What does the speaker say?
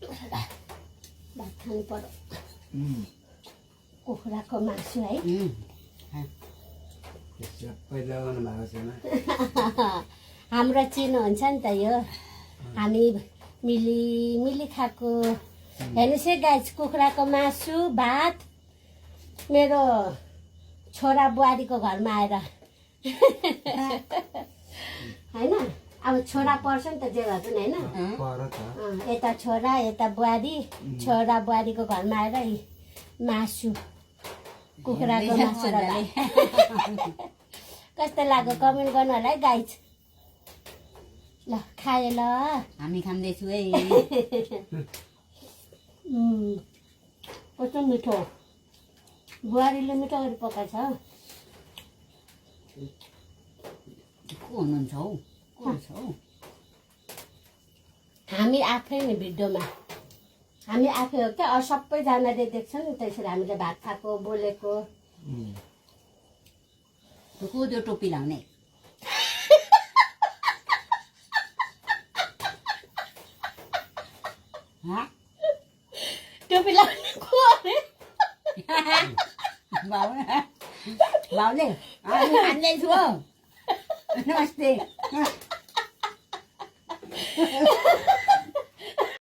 भात खानु पर्यो कुखुराको मासु है हाम्रो चिन्नुहुन्छ नि त यो हामी मिली खाएको हेर्नुहोस् है गाइस कुखुराको मासु भात मेरो छोरा बुहारीको घरमा आएर होइन अब छोरा पर्छ नि त जे भए पनि होइन यता छोरा यता बुहारी छोरा बुहारीको घरमा आएर मासु कुखुराको मासु कस्तो लाग्यो कमेन्ट गर्नु होला है गाइस ल खाए ल हामी खाँदैछु है कस्तो मिठो बुहारीले मिठो गरी पकाएको छ को हुनुहुन्छ हौ को छ हौ हामी आफै नि भिडियोमा हामी आफै हो क्या सबैजनाले देख्छ नि त्यसरी हामीले भात खाएको बोलेको को त्यो टोपी लाउने टोपी लाउने को अरे भाउले हामी खाँदैछु नमस्ते